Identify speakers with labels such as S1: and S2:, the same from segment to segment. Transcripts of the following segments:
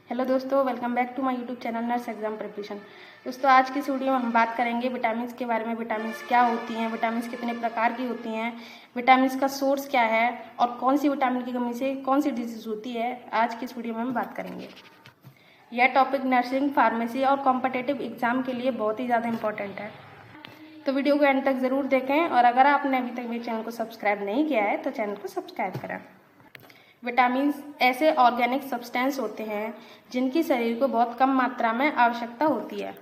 S1: Hello दोस्तों, welcome back to my YouTube channel nurse exam preparation. दोस्तों, आज की इस वीडियो में हम बात करेंगे विटामिन्स के बारे में। विटामिन्स क्या होती हैं, विटामिन्स कितने प्रकार की होती हैं, विटामिन्स का सोर्स क्या है और कौन सी विटामिन की कमी से कौन सी डिजीज होती है, आज की इस वीडियो में हम बात करेंगे। यह टॉपिक नर्सिंग, फार्मेसी और कॉम्पिटिटिव एग्जाम के लिए बहुत ही ज़्यादा इंपॉर्टेंट है, तो वीडियो को एंड तक ज़रूर देखें। और अगर आपने अभी तक मेरे चैनल को सब्सक्राइब नहीं किया है तो चैनल को सब्सक्राइब करें। विटामिन्स ऐसे ऑर्गेनिक सब्सटेंस होते हैं जिनकी शरीर को बहुत कम मात्रा में आवश्यकता होती है।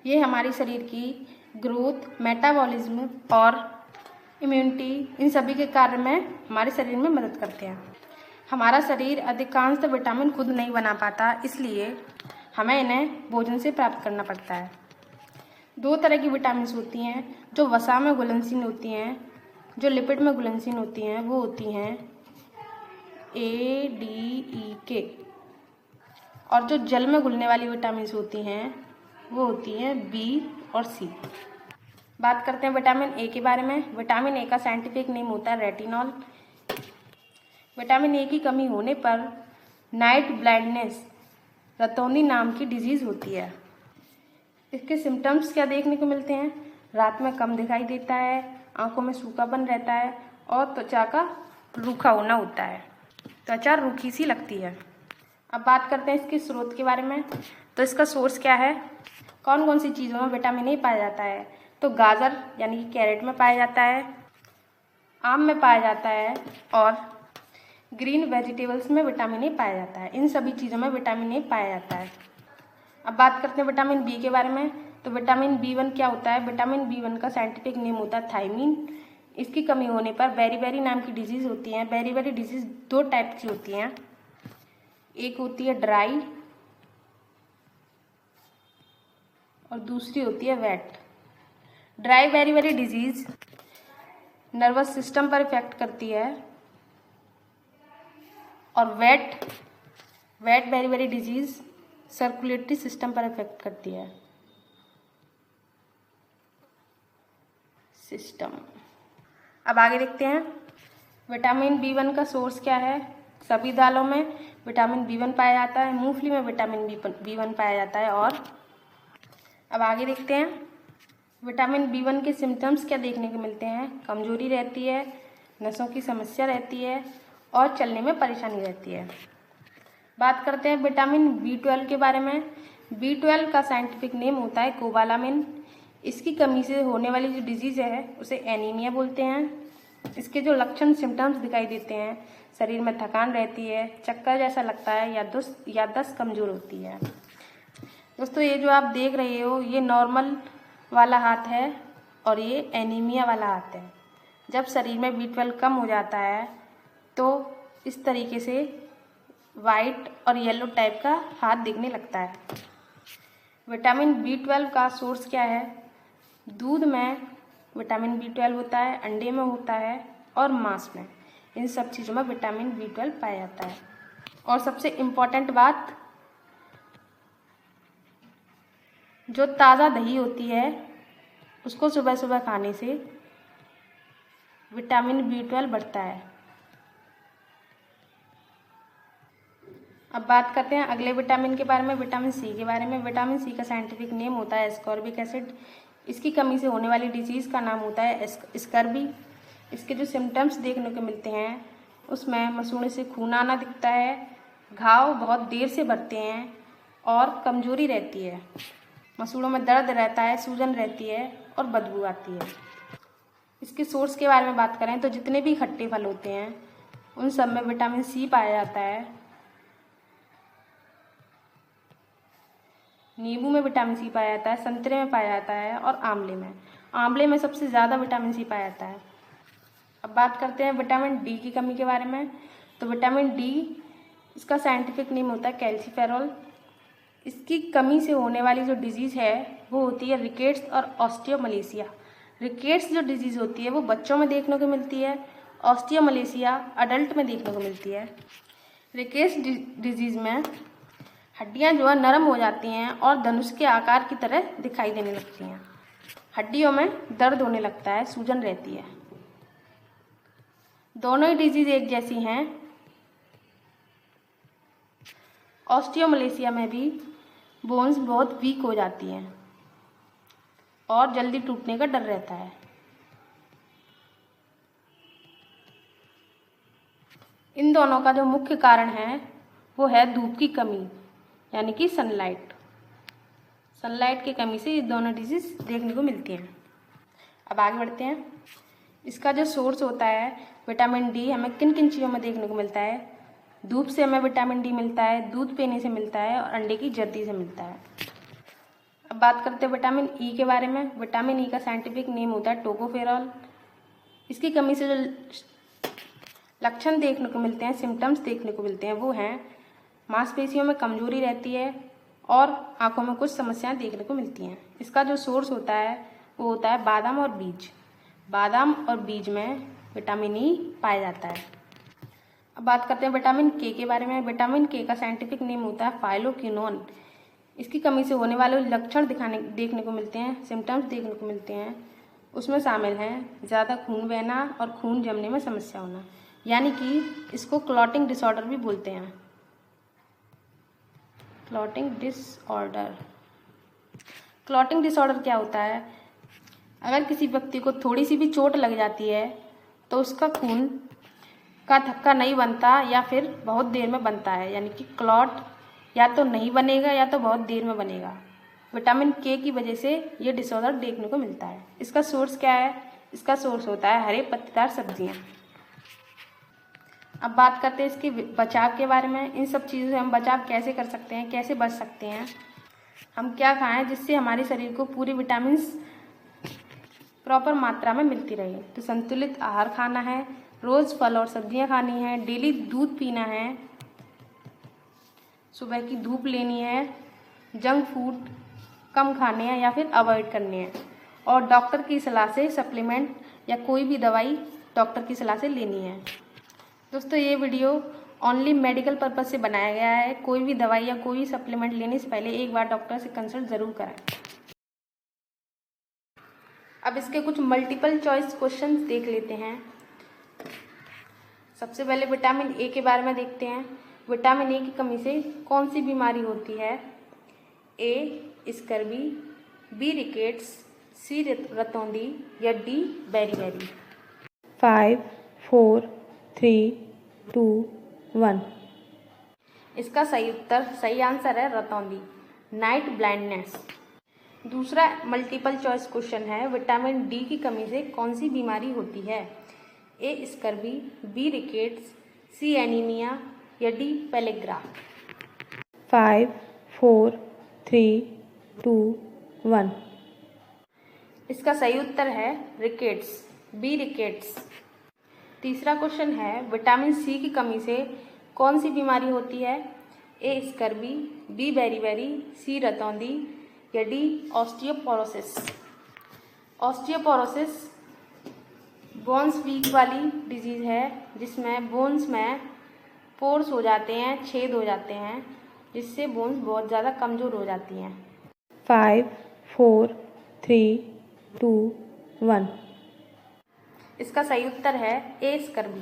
S1: ये हमारी शरीर की ग्रोथ, मेटाबॉलिज्म और इम्यूनिटी, इन सभी के कार्य में हमारे शरीर में मदद करते हैं। हमारा शरीर अधिकांश विटामिन खुद नहीं बना पाता, इसलिए हमें इन्हें भोजन से प्राप्त करना पड़ता है। दो तरह की विटामिन्स होती हैं, जो वसा में घुलनशील होती हैं, जो लिपिड में घुलनशील होती हैं। वो होती हैं ए, डी, ई, के। और जो जल में घुलने वाली विटामिन्स होती हैं वो होती हैं बी और सी। बात करते हैं विटामिन ए के बारे में। विटामिन ए का साइंटिफिक नेम होता है रेटिनॉल। विटामिन ए की कमी होने पर नाइट ब्लाइंडनेस, रतौंधी नाम की डिजीज़ होती है। इसके सिम्टम्स क्या देखने को मिलते हैं? रात में कम दिखाई देता है, आंखों में सूखापन रहता है और त्वचा का रूखा होना होता है, त्वचा रूखी सी लगती है। अब बात करते हैं इसके स्रोत के बारे में। तो इसका सोर्स क्या है, कौन कौन सी चीज़ों में विटामिन ए पाया जाता है? तो गाजर यानी कि कैरेट में पाया जाता है, आम में पाया जाता है और ग्रीन वेजिटेबल्स में विटामिन ए पाया जाता है। इन सभी चीज़ों में विटामिन ए पाया जाता है। अब बात करते हैं विटामिन बी के बारे में। तो विटामिन B1 क्या होता है? विटामिन B1 का साइंटिफिक नेम होता है थायमीन। इसकी कमी होने पर बेरी नाम की डिजीज़ होती है। बेरी डिजीज़ दो टाइप की होती हैं, एक होती है ड्राई और दूसरी होती है wet. Dry beri disease nervous system पर इफेक्ट करती है और wet beri disease circulatory system पर इफेक्ट करती है। अब आगे देखते हैं विटामिन B1 का सोर्स क्या है। सभी दालों में विटामिन B1 पाया जाता है, मूंगफली में विटामिन B1 पाया जाता है। और अब आगे देखते हैं विटामिन B1 के सिम्टम्स क्या देखने को मिलते हैं। कमजोरी रहती है, नसों की समस्या रहती है और चलने में परेशानी रहती है। बात करते हैं विटामिन B12 के बारे में। B12 का साइंटिफिक नेम होता है कोबालामिन। इसकी कमी से होने वाली जो डिजीज़ है उसे एनीमिया बोलते हैं। इसके जो लक्षण सिम्टम्स दिखाई देते हैं, शरीर में थकान रहती है, चक्कर जैसा लगता है, याददाश्त कमज़ोर होती है। दोस्तों, ये जो आप देख रहे हो ये नॉर्मल वाला हाथ है और ये एनीमिया वाला हाथ है। जब शरीर में B12 कम हो जाता है तो इस तरीके से वाइट और येलो टाइप का हाथ दिखने लगता है। विटामिन B12 का सोर्स क्या है? दूध में विटामिन B12 होता है, अंडे में होता है और मांस में। इन सब चीज़ों में विटामिन B12 पाया जाता है। और सबसे इम्पॉर्टेंट बात, जो ताज़ा दही होती है उसको सुबह सुबह खाने से विटामिन B12 बढ़ता है। अब बात करते हैं अगले विटामिन के बारे में, विटामिन सी के बारे में। विटामिन सी का साइंटिफिक नेम होता है एस्कॉर्बिक एसिड। इसकी कमी से होने वाली डिजीज़ का नाम होता है स्कर्वी। इसके जो सिम्टम्स देखने को मिलते हैं उसमें मसूड़े से खून आना दिखता है, घाव बहुत देर से भरते हैं और कमजोरी रहती है। मसूड़ों में दर्द रहता है, सूजन रहती है और बदबू आती है। इसके सोर्स के बारे में बात करें तो जितने भी खट्टे फल होते हैं उन सब में विटामिन सी पाया जाता है। नींबू में विटामिन सी पाया जाता है, संतरे में पाया जाता है और आंवले में सबसे ज़्यादा विटामिन सी पाया जाता है। अब बात करते हैं विटामिन डी की कमी के बारे में। तो विटामिन डी, इसका साइंटिफिक नेम होता है कैल्सीफेरॉल। इसकी कमी से होने वाली जो डिजीज़ है वो होती है रिकेट्स और ऑस्टियोमलेशिया। रिकेट्स जो डिजीज़ होती है वो बच्चों में देखने को मिलती है, ऑस्टियोमलेशिया अडल्ट में देखने को मिलती है। रिकेट्स डिजीज़ में हड्डियां जो है नरम हो जाती हैं और धनुष के आकार की तरह दिखाई देने लगती हैं। हड्डियों में दर्द होने लगता है, सूजन रहती है। दोनों ही डिजीज़ एक जैसी हैं ऑस्टियोमलेशिया में भी बोन्स बहुत वीक हो जाती हैं और जल्दी टूटने का डर रहता है। इन दोनों का जो मुख्य कारण है वो है धूप की कमी, यानी कि सनलाइट की कमी से ये दोनों डिजीज देखने को मिलती हैं। अब आगे बढ़ते हैं। इसका जो सोर्स होता है विटामिन डी हमें किन किन चीज़ों में देखने को मिलता है। धूप से हमें विटामिन डी मिलता है, दूध पीने से मिलता है और अंडे की जर्दी से मिलता है। अब बात करते हैं विटामिन ई के बारे में। विटामिन ई का साइंटिफिक नेम होता है टोकोफेरॉल। इसकी कमी से जो लक्षण देखने को मिलते हैं, सिम्टम्स देखने को मिलते हैं, वो हैं मांसपेशियों में कमजोरी रहती है और आंखों में कुछ समस्याएं देखने को मिलती हैं। इसका जो सोर्स होता है वो होता है बादाम और बीज। बादाम और बीज में विटामिन ई पाया जाता है। अब बात करते हैं विटामिन के बारे में। विटामिन के का साइंटिफिक नेम होता है फाइलोक्विनोन। इसकी कमी से होने वाले लक्षण देखने को मिलते हैं, सिम्टम्स देखने को मिलते हैं। उसमें शामिल हैं ज़्यादा खून बहना और खून जमने में समस्या होना, यानी कि इसको क्लॉटिंग डिसऑर्डर भी बोलते हैं। क्लॉटिंग डिसऑर्डर क्या होता है? अगर किसी व्यक्ति को थोड़ी सी भी चोट लग जाती है तो उसका खून का थक्का नहीं बनता या फिर बहुत देर में बनता है, यानी कि क्लॉट या तो नहीं बनेगा या तो बहुत देर में बनेगा। विटामिन के की वजह से ये डिसऑर्डर देखने को मिलता है। इसका सोर्स क्या है? इसका सोर्स होता है हरे पत्तेदार सब्जियां। अब बात करते हैं इसके बचाव के बारे में। इन सब चीज़ों से हम बचाव कैसे कर सकते हैं, कैसे बच सकते हैं, हम क्या खाएं जिससे हमारे शरीर को पूरी विटामिन प्रॉपर मात्रा में मिलती रहे। तो संतुलित आहार खाना है, रोज़ फल और सब्जियां खानी है, डेली दूध पीना है, सुबह की धूप लेनी है, जंक फूड कम खाने हैं या फिर अवॉइड करने हैं, और डॉक्टर की सलाह से सप्लीमेंट या कोई भी दवाई डॉक्टर की सलाह से लेनी है। दोस्तों, ये वीडियो ओनली मेडिकल पर्पज से बनाया गया है। कोई भी दवाई या कोई सप्लीमेंट लेने से पहले एक बार डॉक्टर से कंसल्ट ज़रूर कराएं। अब इसके कुछ मल्टीपल चॉइस क्वेश्चंस देख लेते हैं। सबसे पहले विटामिन ए के बारे में देखते हैं। विटामिन ए की कमी से कौन सी बीमारी होती है? ए स्कर्वी, बी रिकेट्स, सी रतौंधी या डी बेरी-बेरी। 5, 4, 3, 2, 1। इसका सही आंसर है रतौंधी, नाइट ब्लाइंडनेस। दूसरा मल्टीपल चॉइस क्वेश्चन है, विटामिन डी की कमी से कौन सी बीमारी होती है? ए स्कर्वी, बी रिकेट्स, सी एनीमिया या डी पेलेग्रा। 5, 4, 3, 2, 1। इसका सही उत्तर है रिकेट्स, बी रिकेट्स। तीसरा क्वेश्चन है, विटामिन सी की कमी से कौन सी बीमारी होती है? ए स्कर्वी, बी बेरी-बेरी, सी रतौंधी या D osteoporosis. Osteoporosis bones weak वाली डिजीज़ है जिसमें बोन्स में पोर्स हो जाते हैं, छेद हो जाते हैं, जिससे बोन्स बहुत ज़्यादा कमज़ोर हो जाती हैं। 5, 4, 3, 2, 1। इसका सही उत्तर है ए स्कर्वी।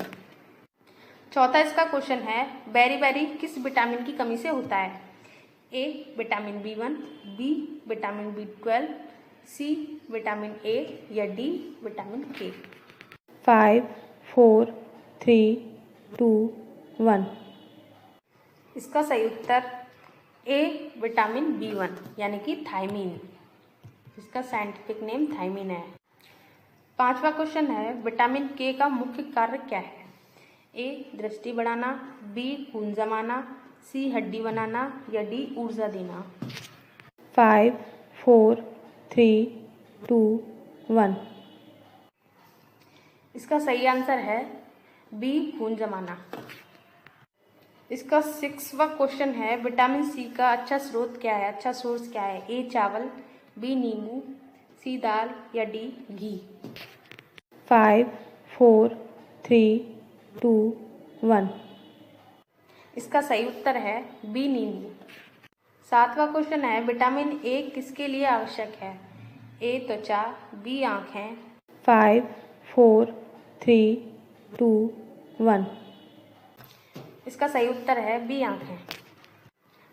S1: चौथा इसका क्वेश्चन है, बेरी-बेरी किस विटामिन की कमी से होता है? A vitamin B1, B vitamin B12, C vitamin A या डी विटामिन के। 5, 4, 3, 2, 1। इसका सही उत्तर ए विटामिन B1 यानी कि थायमीन, जिसका साइंटिफिक नेम थायमीन है। पांचवा क्वेश्चन है, विटामिन के का मुख्य कार्य क्या है? ए दृष्टि बढ़ाना, बी खून जमाना, सी हड्डी बनाना या डी ऊर्जा देना। 5, 4, 3, 2, 1। इसका सही आंसर है बी खून जमाना। इसका 6वां क्वेश्चन है, विटामिन सी का अच्छा स्रोत क्या है, अच्छा सोर्स क्या है? ए चावल, बी नींबू, सी दाल या डी घी। 5, 4, 3, 2, 1। इसका सही उत्तर है बी नींबू। 7वां क्वेश्चन है, विटामिन ए किसके लिए आवश्यक है? ए त्वचा, बी आँखें। 5, 4, 3, 2, 1। इसका सही उत्तर है बी आँखें।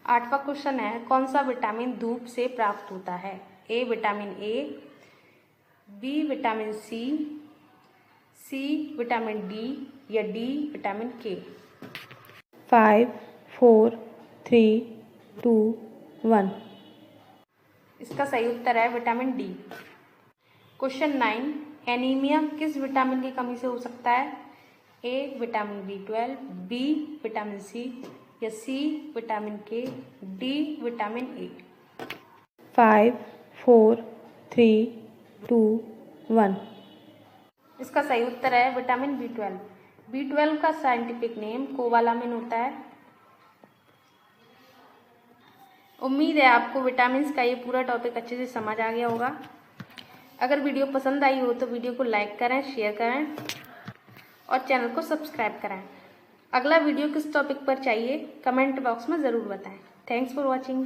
S1: 8वां क्वेश्चन है, कौन सा विटामिन धूप से प्राप्त होता है? A vitamin A, B vitamin C, C vitamin D या डी विटामिन के। 5 4 3 2 1। इसका सही उत्तर है विटामिन डी। क्वेश्चन 9, एनीमिया किस विटामिन की कमी से हो सकता है? A vitamin B12, B vitamin C या C vitamin K, D vitamin A. 5 4 3 2 1। इसका सही उत्तर है विटामिन B12। B12 का साइंटिफिक नेम कोबालामिन होता है। उम्मीद है आपको विटामिन्स का ये पूरा टॉपिक अच्छे से समझ आ गया होगा। अगर वीडियो पसंद आई हो तो वीडियो को लाइक करें, शेयर करें और चैनल को सब्सक्राइब करें। अगला वीडियो किस टॉपिक पर चाहिए कमेंट बॉक्स में ज़रूर बताएं। Thanks for watching.